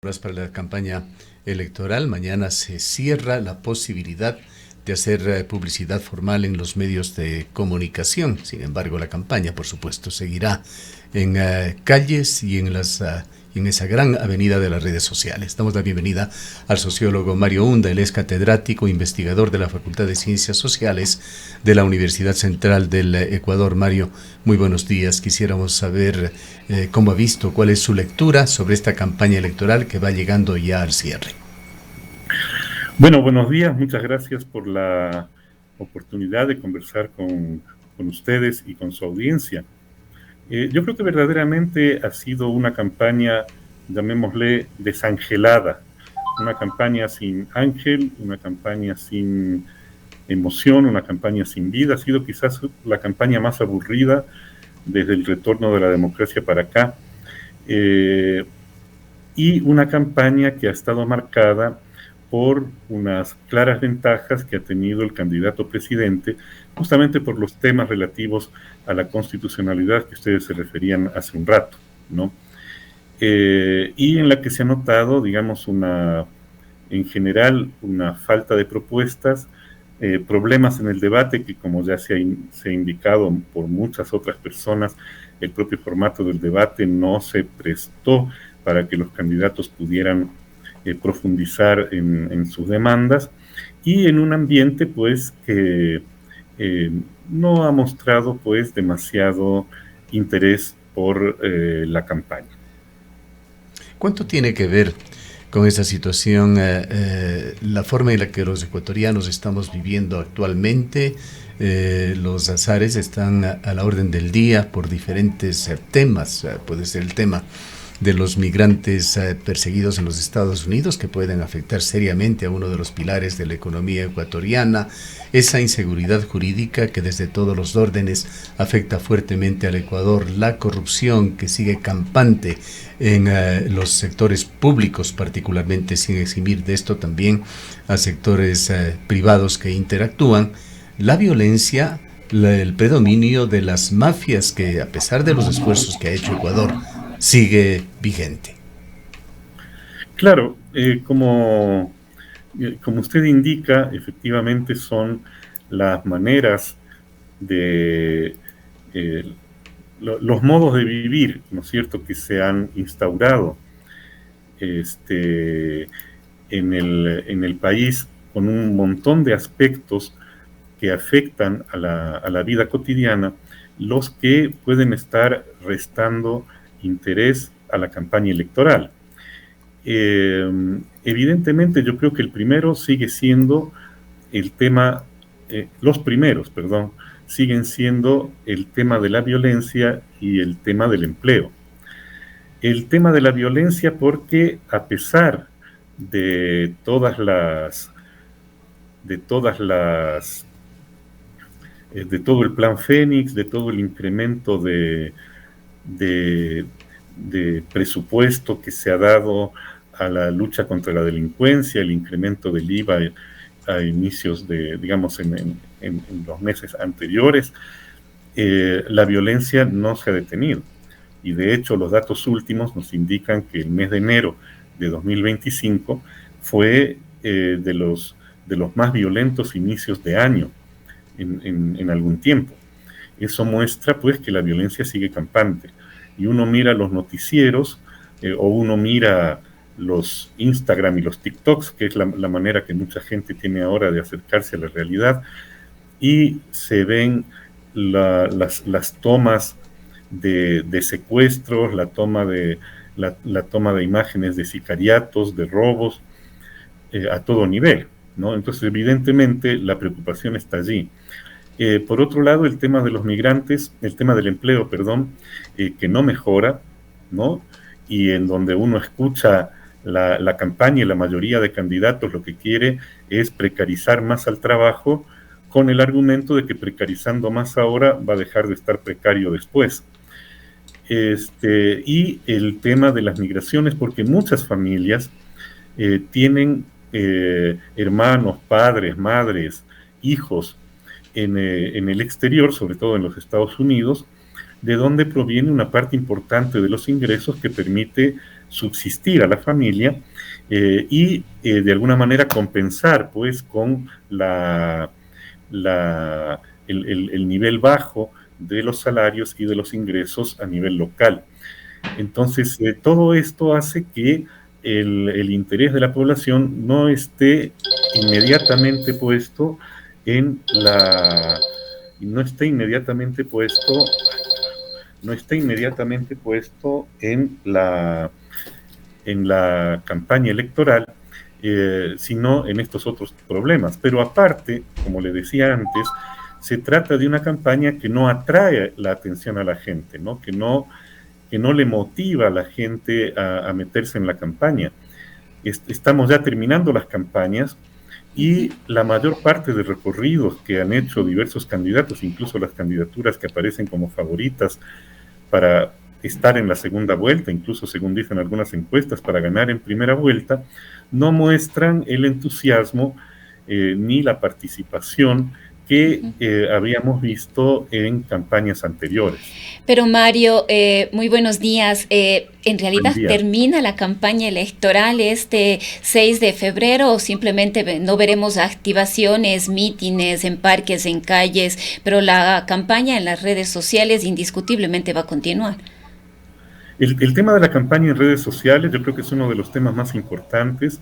Horas para la campaña electoral. Mañana se cierra la posibilidad de hacer publicidad formal en los medios de comunicación. Sin embargo, la campaña, por supuesto, seguirá en calles y en esa gran avenida de las redes sociales. Damos la bienvenida al sociólogo Mario Hunda. Él es catedrático e investigador de la Facultad de Ciencias Sociales de la Universidad Central del Ecuador. Mario, muy buenos días. Quisiéramos saber cómo ha visto, cuál es su lectura sobre esta campaña electoral que va llegando ya al cierre. Bueno, buenos días. Muchas gracias por la oportunidad de conversar con ustedes y con su audiencia. Yo creo que verdaderamente ha sido una campaña, llamémosle, desangelada, una campaña sin ángel, una campaña sin emoción, una campaña sin vida. Ha sido quizás la campaña más aburrida desde el retorno de la democracia para acá, y una campaña que ha estado marcada por unas claras ventajas que ha tenido el candidato presidente, justamente por los temas relativos a la constitucionalidad que ustedes se referían hace un rato, ¿no? Y en la que se ha notado, digamos, en general, una falta de propuestas, problemas en el debate que, como ya se ha indicado por muchas otras personas, el propio formato del debate no se prestó para que los candidatos pudieran profundizar en sus demandas, y en un ambiente pues que no ha mostrado pues demasiado interés por la campaña. ¿Cuánto tiene que ver con esa situación la forma en la que los ecuatorianos estamos viviendo actualmente? Los azares están a la orden del día por diferentes temas. Puede ser el tema de los migrantes perseguidos en los Estados Unidos, que pueden afectar seriamente a uno de los pilares de la economía ecuatoriana, esa inseguridad jurídica que desde todos los órdenes afecta fuertemente al Ecuador, la corrupción que sigue campante en los sectores públicos, particularmente, sin eximir de esto también a sectores privados que interactúan, la violencia, el predominio de las mafias que, a pesar de los esfuerzos que ha hecho Ecuador, sigue vigente. Claro, como usted indica, efectivamente son las maneras de los modos de vivir, ¿no es cierto?, que se han instaurado en el país, con un montón de aspectos que afectan a la vida cotidiana, los que pueden estar restando interés a la campaña electoral. Evidentemente, yo creo que el primero sigue siendo el tema, los primeros, perdón, siguen siendo el tema de la violencia y el tema del empleo. El tema de la violencia porque, a pesar de todas las de todo el plan Fénix, de todo el incremento de presupuesto que se ha dado a la lucha contra la delincuencia, el incremento del IVA a inicios digamos, en los meses anteriores, la violencia no se ha detenido. Y de hecho, los datos últimos nos indican que el mes de enero de 2025 fue de los más violentos inicios de año en algún tiempo. Eso muestra pues que la violencia sigue campante. Y uno mira los noticieros o uno mira los Instagram y los TikToks, que es la manera que mucha gente tiene ahora de acercarse a la realidad, y se ven las tomas de secuestros, la toma de imágenes de sicariatos, de robos, a todo nivel, ¿no? Entonces, evidentemente, la preocupación está allí. Por otro lado, el tema de los migrantes, el tema del empleo, perdón, que no mejora, ¿no? Y en donde uno escucha la campaña y la mayoría de candidatos lo que quiere es precarizar más al trabajo, con el argumento de que precarizando más ahora va a dejar de estar precario después. Y el tema de las migraciones, porque muchas familias tienen hermanos, padres, madres, hijos en el exterior, sobre todo en los Estados Unidos, de donde proviene una parte importante de los ingresos que permite subsistir a la familia y de alguna manera compensar pues con el nivel bajo de los salarios y de los ingresos a nivel local. Entonces, todo esto hace que el interés de la población no esté inmediatamente puesto en no esté inmediatamente puesto en la campaña electoral, sino en estos otros problemas. Pero aparte, como le decía antes, se trata de una campaña que no atrae la atención a la gente, ¿no? Que no le motiva a la gente a meterse en la campaña. Estamos ya terminando las campañas y la mayor parte de recorridos que han hecho diversos candidatos, incluso las candidaturas que aparecen como favoritas para estar en la segunda vuelta, incluso según dicen algunas encuestas, para ganar en primera vuelta, no muestran el entusiasmo ni la participación que habíamos visto en campañas anteriores. Pero Mario, muy buenos días. ¿En realidad termina la campaña electoral este 6 de febrero o simplemente no veremos activaciones, mítines en parques, en calles, pero la campaña en las redes sociales indiscutiblemente va a continuar? El tema de la campaña en redes sociales yo creo que es uno de los temas más importantes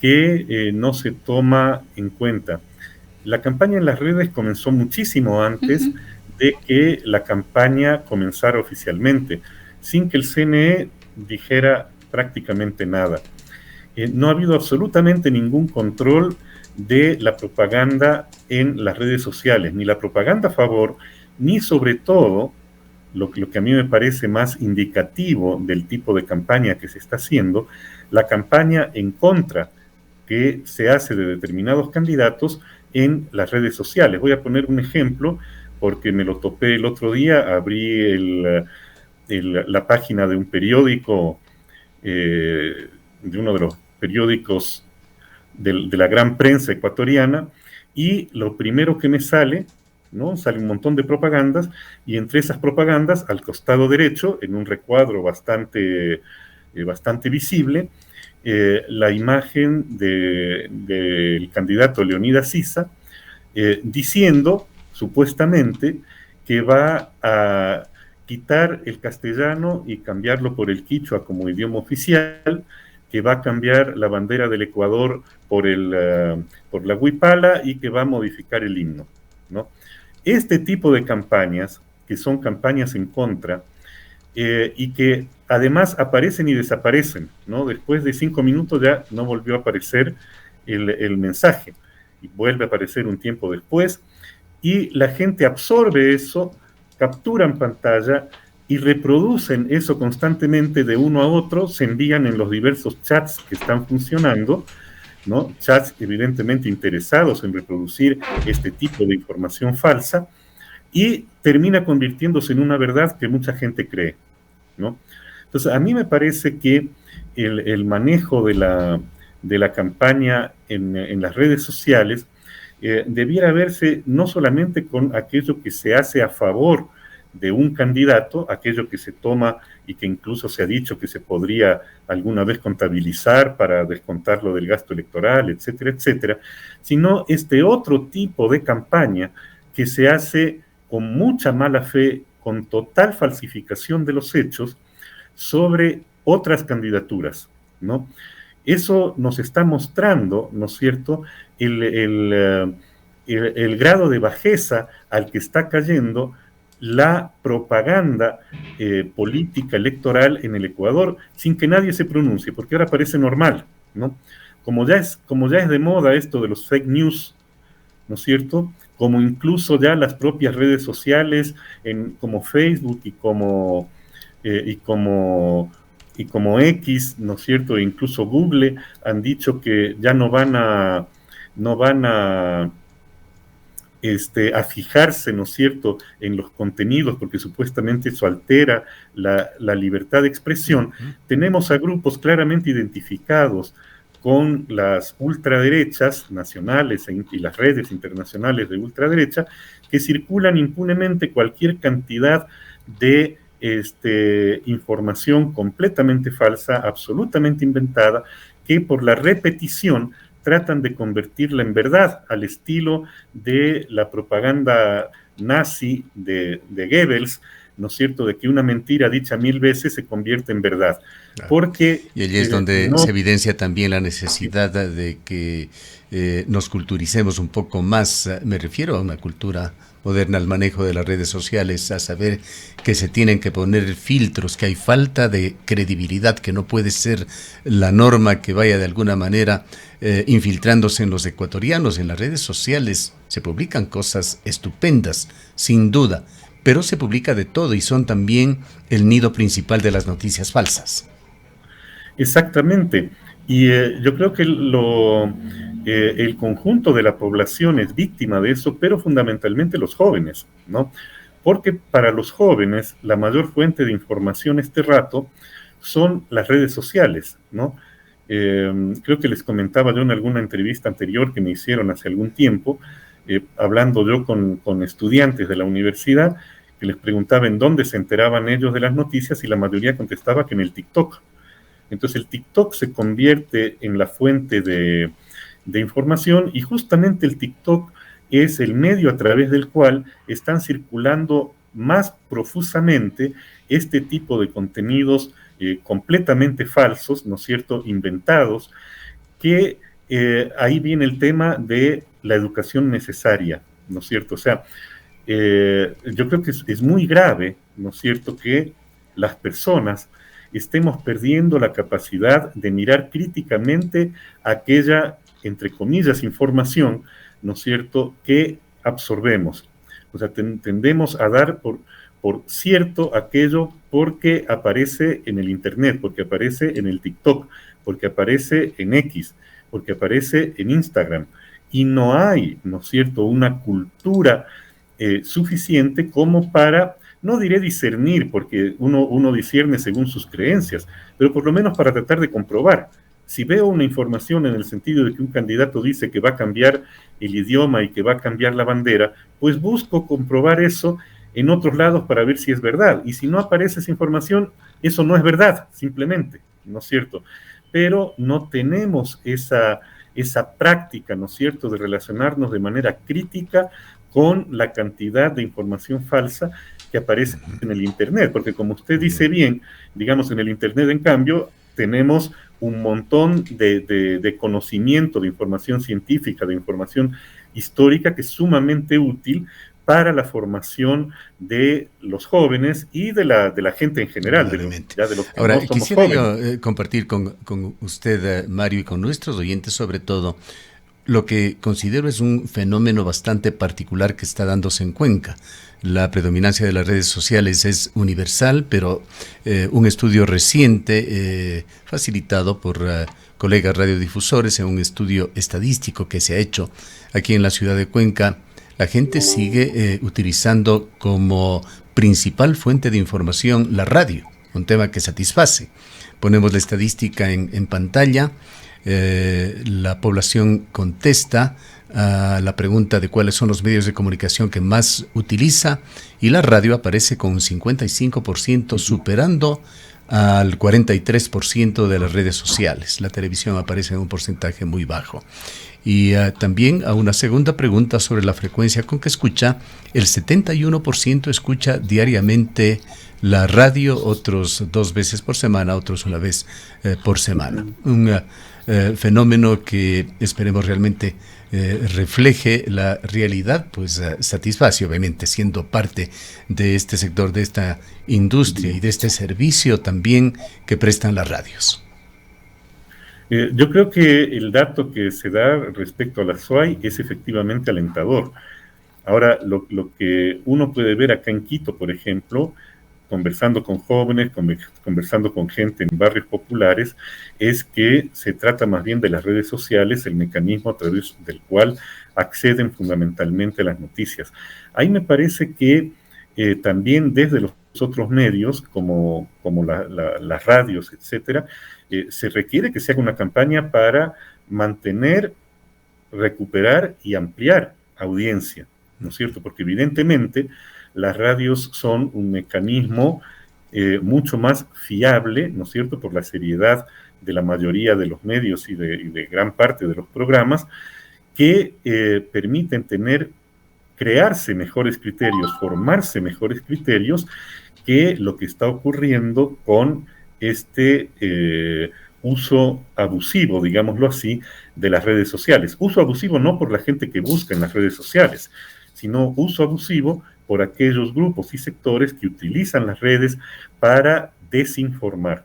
que no se toma en cuenta. La campaña en las redes comenzó muchísimo antes de que la campaña comenzara oficialmente, sin que el CNE dijera prácticamente nada. No ha habido absolutamente ningún control de la propaganda en las redes sociales, ni la propaganda a favor, ni sobre todo, lo que a mí me parece más indicativo del tipo de campaña que se está haciendo, la campaña en contra que se hace de determinados candidatos en las redes sociales. Voy a poner un ejemplo porque me lo topé el otro día, abrí la página de un periódico, de uno de los periódicos de la gran prensa ecuatoriana, y lo primero que me sale, ¿no? Sale un montón de propagandas, y entre esas propagandas, al costado derecho, en un recuadro bastante visible, la imagen del candidato Leonidas Sisa, diciendo, supuestamente, que va a quitar el castellano y cambiarlo por el quichua como idioma oficial, que va a cambiar la bandera del Ecuador por la huipala y que va a modificar el himno, ¿no? Este tipo de campañas, que son campañas en contra, y que además aparecen y desaparecen, ¿no? Después de 5 minutos ya no volvió a aparecer el mensaje, y vuelve a aparecer un tiempo después, y la gente absorbe eso, capturan pantalla y reproducen eso constantemente de uno a otro, se envían en los diversos chats que están funcionando, ¿no? Chats evidentemente interesados en reproducir este tipo de información falsa, y termina convirtiéndose en una verdad que mucha gente cree, ¿no? Entonces, a mí me parece que el manejo de la campaña en las redes sociales debiera verse no solamente con aquello que se hace a favor de un candidato, aquello que se toma y que incluso se ha dicho que se podría alguna vez contabilizar para descontarlo del gasto electoral, etcétera, etcétera, sino este otro tipo de campaña que se hace con mucha mala fe, con total falsificación de los hechos sobre otras candidaturas, ¿no? Eso nos está mostrando, ¿no es cierto?, el grado de bajeza al que está cayendo la propaganda política electoral en el Ecuador, sin que nadie se pronuncie, porque ahora parece normal, ¿no? Como ya es de moda esto de los fake news, ¿no es cierto?, como incluso ya las propias redes sociales, como Facebook y como X, ¿no es cierto?, e incluso Google han dicho que ya no van a fijarse, ¿no es cierto?, en los contenidos, porque supuestamente eso altera la libertad de expresión. Tenemos a grupos claramente identificados con las ultraderechas nacionales y las redes internacionales de ultraderecha, que circulan impunemente cualquier cantidad de información completamente falsa, absolutamente inventada, que por la repetición tratan de convertirla en verdad, al estilo de la propaganda nazi de Goebbels, ¿no es cierto?, de que una mentira dicha 1000 veces se convierte en verdad. Claro. Porque y allí es donde se evidencia también la necesidad de que nos culturicemos un poco más. Me refiero a una cultura moderna, al manejo de las redes sociales, a saber que se tienen que poner filtros, que hay falta de credibilidad, que no puede ser la norma que vaya de alguna manera infiltrándose en los ecuatorianos. En las redes sociales se publican cosas estupendas, sin duda, pero se publica de todo y son también el nido principal de las noticias falsas. Exactamente. Y yo creo que el conjunto de la población es víctima de eso, pero fundamentalmente los jóvenes, ¿no? Porque para los jóvenes la mayor fuente de información este rato son las redes sociales, ¿no? Creo que les comentaba yo en alguna entrevista anterior que me hicieron hace algún tiempo, hablando yo con estudiantes de la universidad, que les preguntaba en dónde se enteraban ellos de las noticias y la mayoría contestaba que en el TikTok. Entonces el TikTok se convierte en la fuente de información y justamente el TikTok es el medio a través del cual están circulando más profusamente este tipo de contenidos completamente falsos, ¿no es cierto?, inventados, que ahí viene el tema de la educación necesaria, ¿no es cierto? O sea, yo creo que es muy grave, ¿no es cierto?, que las personas estemos perdiendo la capacidad de mirar críticamente aquella, entre comillas, información, ¿no es cierto?, que absorbemos. O sea, tendemos a dar por cierto aquello porque aparece en el Internet, porque aparece en el TikTok, porque aparece en X, porque aparece en Instagram. Y no hay, ¿no es cierto?, una cultura suficiente como para, no diré discernir, porque uno discierne según sus creencias, pero por lo menos para tratar de comprobar. Si veo una información en el sentido de que un candidato dice que va a cambiar el idioma y que va a cambiar la bandera, pues busco comprobar eso en otros lados para ver si es verdad. Y si no aparece esa información, eso no es verdad, simplemente, ¿no es cierto? Pero no tenemos esa práctica, ¿no es cierto?, de relacionarnos de manera crítica con la cantidad de información falsa que aparece en el Internet, porque como usted dice bien, digamos, en el Internet, en cambio, tenemos un montón de conocimiento, de información científica, de información histórica que es sumamente útil para la formación de los jóvenes y de la gente en general. De los que Ahora, no somos quisiera jóvenes. yo compartir con usted, Mario, y con nuestros oyentes sobre todo, lo que considero es un fenómeno bastante particular que está dándose en Cuenca. La predominancia de las redes sociales es universal, pero un estudio reciente, facilitado por colegas radiodifusores, en un estudio estadístico que se ha hecho aquí en la ciudad de Cuenca, la gente sigue utilizando como principal fuente de información la radio, un tema que satisface. Ponemos la estadística en pantalla. La población contesta a la pregunta de cuáles son los medios de comunicación que más utiliza y la radio aparece con un 55%, superando al 43% de las redes sociales. La televisión aparece en un porcentaje muy bajo. Y también a una segunda pregunta sobre la frecuencia con que escucha, el 71% escucha diariamente la radio, otros 2 veces por semana, otros una vez por semana. Un fenómeno que esperemos realmente refleje la realidad, pues satisface, obviamente, siendo parte de este sector, de esta industria y de este servicio también que prestan las radios. Yo creo que el dato que se da respecto a la SUAY es efectivamente alentador. Ahora, lo que uno puede ver acá en Quito, por ejemplo, conversando con jóvenes, conversando con gente en barrios populares, es que se trata más bien de las redes sociales, el mecanismo a través del cual acceden fundamentalmente a las noticias. Ahí me parece que también desde los otros medios, como las radios, etcétera, se requiere que se haga una campaña para mantener, recuperar y ampliar audiencia, ¿no es cierto? Porque evidentemente las radios son un mecanismo mucho más fiable, ¿no es cierto?, por la seriedad de la mayoría de los medios y de gran parte de los programas, que permiten crearse mejores criterios, formarse mejores criterios, que lo que está ocurriendo con este uso abusivo, digámoslo así, de las redes sociales. Uso abusivo no por la gente que busca en las redes sociales, sino uso abusivo por aquellos grupos y sectores que utilizan las redes para desinformar.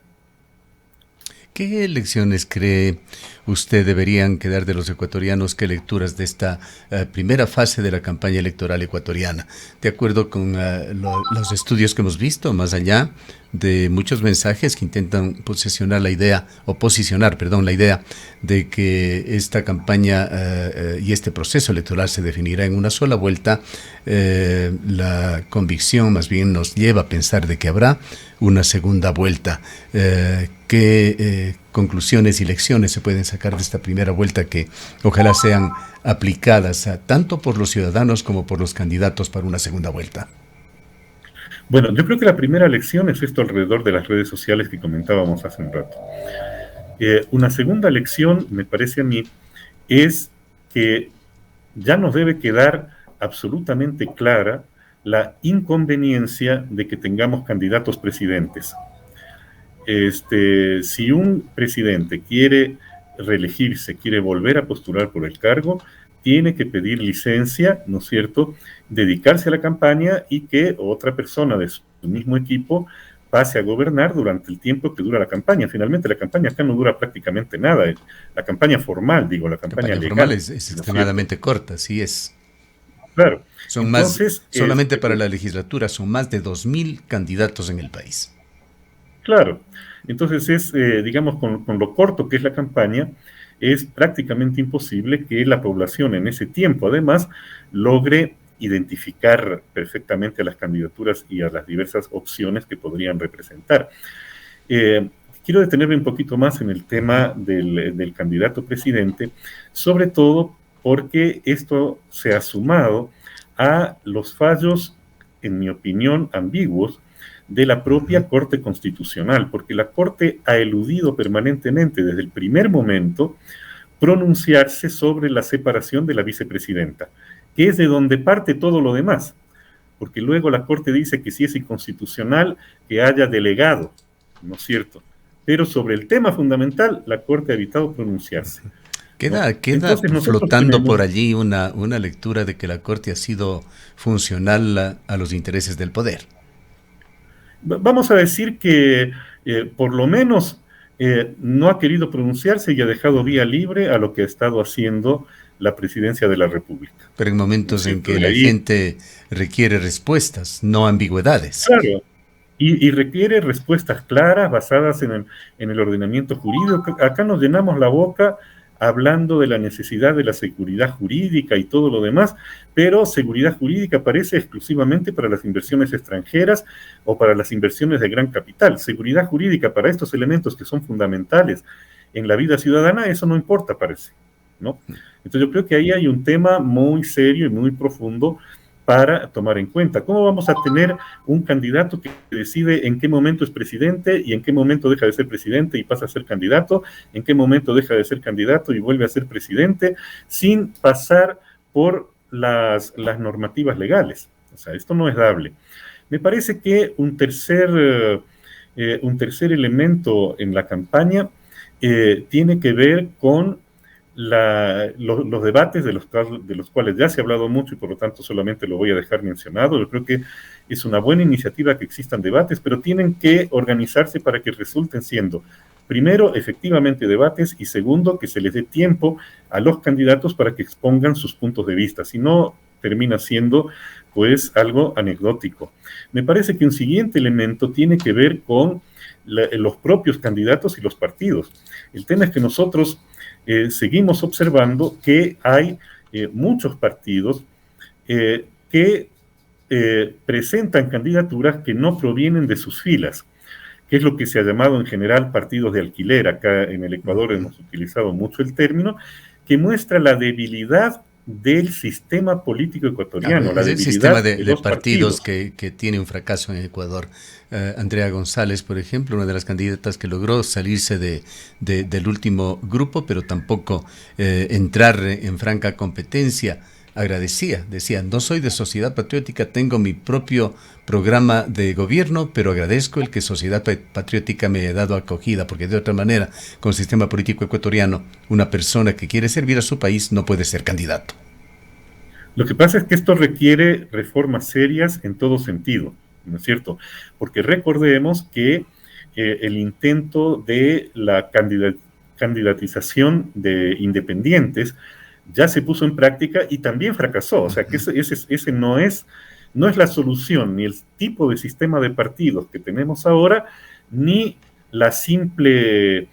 ¿Qué lecciones cree usted deberían quedar de los ecuatorianos? ¿Qué lecturas de esta primera fase de la campaña electoral ecuatoriana? De acuerdo con los estudios que hemos visto, más allá de muchos mensajes que intentan posicionar la idea de que esta campaña y este proceso electoral se definirá en una sola vuelta, la convicción más bien nos lleva a pensar de que habrá una segunda vuelta. ¿Qué conclusiones y lecciones se pueden sacar de esta primera vuelta que ojalá sean aplicadas tanto por los ciudadanos como por los candidatos para una segunda vuelta? Bueno, yo creo que la primera lección es esto alrededor de las redes sociales que comentábamos hace un rato. Una segunda lección, me parece a mí, es que ya nos debe quedar absolutamente clara la inconveniencia de que tengamos candidatos presidentes. Si un presidente quiere reelegirse, quiere volver a postular por el cargo, tiene que pedir licencia, ¿no es cierto?, dedicarse a la campaña y que otra persona de su mismo equipo pase a gobernar durante el tiempo que dura la campaña. Finalmente la campaña acá no dura prácticamente nada. La campaña formal, la campaña legal. Formal es extremadamente corta, sí es. Claro. Entonces, solamente para la legislatura son más de 2.000 candidatos en el país. Claro. Entonces digamos, con lo corto que es la campaña, es prácticamente imposible que la población en ese tiempo, además, logre identificar perfectamente a las candidaturas y a las diversas opciones que podrían representar. Quiero detenerme un poquito más en el tema del candidato presidente, sobre todo porque esto se ha sumado a los fallos, en mi opinión, ambiguos, de la propia Corte Constitucional, porque la Corte ha eludido permanentemente desde el primer momento pronunciarse sobre la separación de la vicepresidenta, que es de donde parte todo lo demás, porque luego la Corte dice que sí es inconstitucional que haya delegado, ¿no es cierto? Pero sobre el tema fundamental, la Corte ha evitado pronunciarse. Queda flotando por allí una lectura de que la Corte ha sido funcional a los intereses del poder. Vamos a decir que por lo menos no ha querido pronunciarse y ha dejado vía libre a lo que ha estado haciendo la presidencia de la República. Pero en momentos en que la gente requiere respuestas, no ambigüedades. Claro, y requiere respuestas claras, basadas en el ordenamiento jurídico. Acá nos llenamos la boca hablando de la necesidad de la seguridad jurídica y todo lo demás, pero seguridad jurídica parece exclusivamente para las inversiones extranjeras o para las inversiones de gran capital. Seguridad jurídica para estos elementos que son fundamentales en la vida ciudadana, eso no importa, parece, ¿no? Entonces yo creo que ahí hay un tema muy serio y muy profundo para tomar en cuenta. ¿Cómo vamos a tener un candidato que decide en qué momento es presidente y en qué momento deja de ser presidente y pasa a ser candidato, en qué momento deja de ser candidato y vuelve a ser presidente, sin pasar por las normativas legales? O sea, esto no es dable. Me parece que un tercer elemento en la campaña tiene que ver con los debates de los cuales ya se ha hablado mucho y por lo tanto solamente lo voy a dejar mencionado. Yo creo que es una buena iniciativa que existan debates, pero tienen que organizarse para que resulten siendo, primero, efectivamente debates, y segundo, que se les dé tiempo a los candidatos para que expongan sus puntos de vista. Si no, termina siendo pues algo anecdótico. Me parece que un siguiente elemento tiene que ver con los propios candidatos y los partidos. El tema es que nosotros seguimos observando que hay muchos partidos que presentan candidaturas que no provienen de sus filas, que es lo que se ha llamado en general partidos de alquiler. Acá en el Ecuador hemos utilizado mucho el término, que muestra la debilidad del sistema político ecuatoriano, la el debilidad sistema de de los partidos partidos. que tiene un fracaso en Ecuador. Andrea González, por ejemplo, una de las candidatas que logró salirse del último grupo, pero tampoco entrar en franca competencia, agradecía, decía, no soy de Sociedad Patriótica, tengo mi propio programa de gobierno, pero agradezco el que Sociedad Patriótica me haya dado acogida, porque de otra manera, con el sistema político ecuatoriano, una persona que quiere servir a su país no puede ser candidato. Lo que pasa es que esto requiere reformas serias en todo sentido, ¿no es cierto? Porque recordemos que el intento de la candidatización de independientes ya se puso en práctica y también fracasó. O sea, que ese no es la solución, ni el tipo de sistema de partidos que tenemos ahora, ni la simple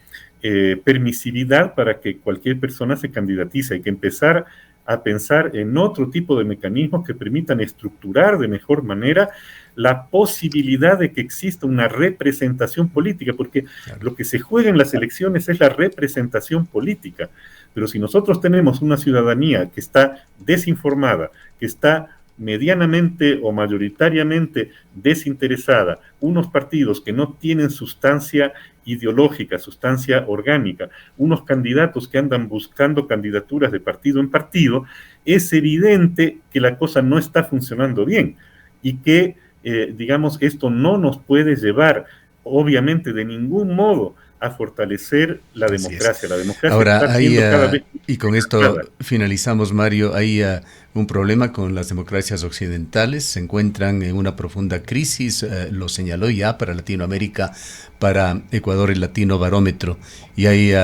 permisividad para que cualquier persona se candidatice. Hay que empezar a pensar en otro tipo de mecanismos que permitan estructurar de mejor manera la posibilidad de que exista una representación política, porque lo que se juega en las elecciones es la representación política. Pero si nosotros tenemos una ciudadanía que está desinformada, que está medianamente o mayoritariamente desinteresada, unos partidos que no tienen sustancia ideológica, sustancia orgánica, unos candidatos que andan buscando candidaturas de partido en partido, es evidente que la cosa no está funcionando bien y que, digamos, esto no nos puede llevar, obviamente, de ningún modo a fortalecer la democracia. La democracia ahora, está siendo cada vez... Y con esto finalizamos, Mario, hay un problema con las democracias occidentales, se encuentran en una profunda crisis, lo señaló ya para Latinoamérica, para Ecuador el Latino Barómetro, y hay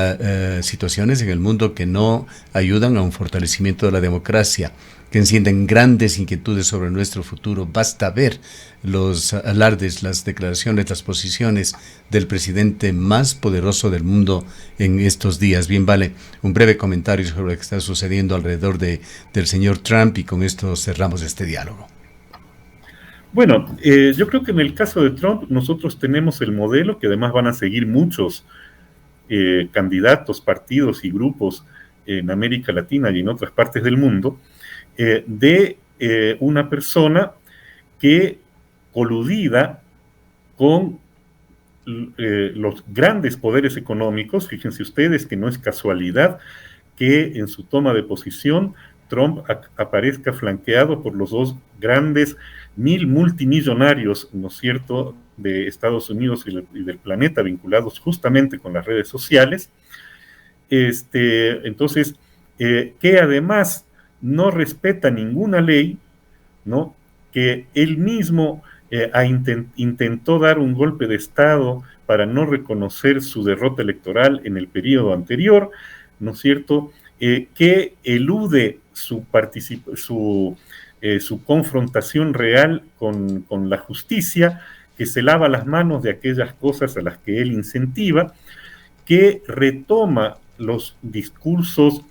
situaciones en el mundo que no ayudan a un fortalecimiento de la democracia, que encienden grandes inquietudes sobre nuestro futuro. Basta ver los alardes, las declaraciones, las posiciones del presidente más poderoso del mundo en estos días. Bien, vale un breve comentario sobre lo que está sucediendo alrededor del señor Trump, y con esto cerramos este diálogo. Bueno, yo creo que en el caso de Trump nosotros tenemos el modelo que además van a seguir muchos candidatos, partidos y grupos en América Latina y en otras partes del mundo, de una persona que, coludida con los grandes poderes económicos, fíjense ustedes que no es casualidad que en su toma de posición Trump aparezca flanqueado por los dos grandes multimillonarios, ¿no es cierto?, de Estados Unidos y del planeta, vinculados justamente con las redes sociales. Entonces, que además no respeta ninguna ley, ¿no?, que él mismo intentó dar un golpe de Estado para no reconocer su derrota electoral en el periodo anterior, ¿no es cierto?, que elude su confrontación real con la justicia, que se lava las manos de aquellas cosas a las que él incentiva, que retoma los discursos,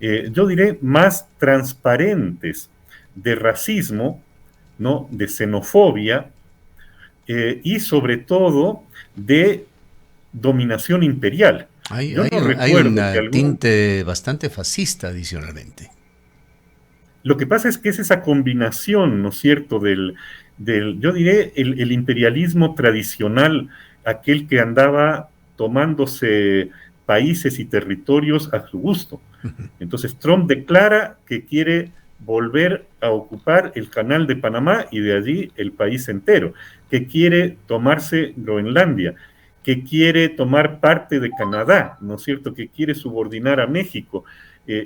yo diré, más transparentes de racismo, ¿no?, de xenofobia y sobre todo de dominación imperial. Hay un tinte bastante fascista adicionalmente. Lo que pasa es que es esa combinación, ¿no es cierto?, yo diré, el imperialismo tradicional, aquel que andaba tomándose países y territorios a su gusto. Entonces Trump declara que quiere volver a ocupar el canal de Panamá y de allí el país entero, que quiere tomarse Groenlandia, que quiere tomar parte de Canadá, ¿no es cierto?, que quiere subordinar a México,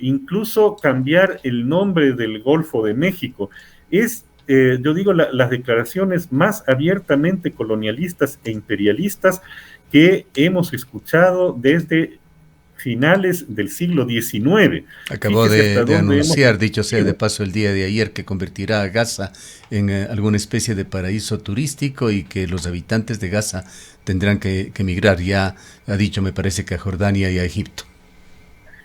incluso cambiar el nombre del Golfo de México. Yo digo, las declaraciones más abiertamente colonialistas e imperialistas que hemos escuchado desde finales del siglo XIX. Acabó de anunciar, dicho sea de paso, el día de ayer, que convertirá a Gaza en alguna especie de paraíso turístico y que los habitantes de Gaza tendrán que emigrar. Ya ha dicho, me parece, que a Jordania y a Egipto.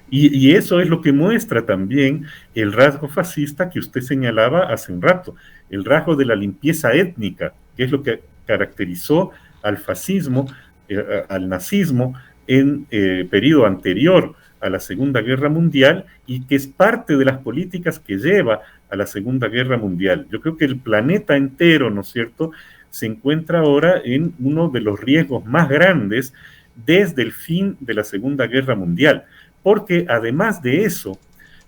Y eso es lo que muestra también el rasgo fascista que usted señalaba hace un rato, el rasgo de la limpieza étnica, que es lo que caracterizó al fascismo, al nazismo, en periodo anterior a la Segunda Guerra Mundial y que es parte de las políticas que lleva a la Segunda Guerra Mundial. Yo creo que el planeta entero, ¿no es cierto?, se encuentra ahora en uno de los riesgos más grandes desde el fin de la Segunda Guerra Mundial, porque además de eso,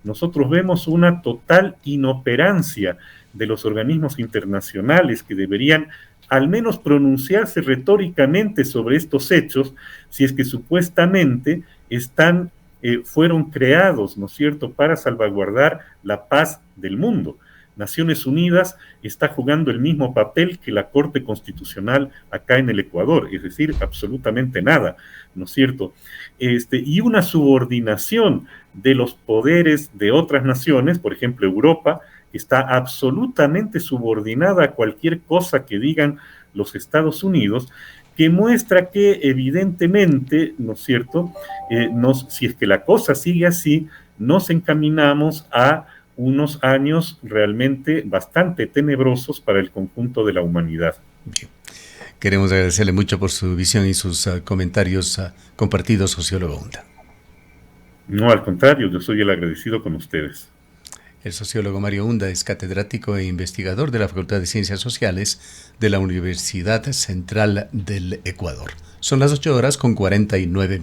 nosotros vemos una total inoperancia de los organismos internacionales que deberían al menos pronunciarse retóricamente sobre estos hechos, si es que supuestamente fueron creados, ¿no es cierto?, para salvaguardar la paz del mundo. Naciones Unidas está jugando el mismo papel que la Corte Constitucional acá en el Ecuador, es decir, absolutamente nada, ¿no es cierto? Y una subordinación de los poderes de otras naciones, por ejemplo, Europa, está absolutamente subordinada a cualquier cosa que digan los Estados Unidos, que muestra que evidentemente, ¿no es cierto?, si es que la cosa sigue así, nos encaminamos a unos años realmente bastante tenebrosos para el conjunto de la humanidad. Bien. Queremos agradecerle mucho por su visión y sus comentarios compartidos, sociólogo Hunda. No, al contrario, yo soy el agradecido con ustedes. El sociólogo Mario Hunda es catedrático e investigador de la Facultad de Ciencias Sociales de la Universidad Central del Ecuador. Son las 8:49.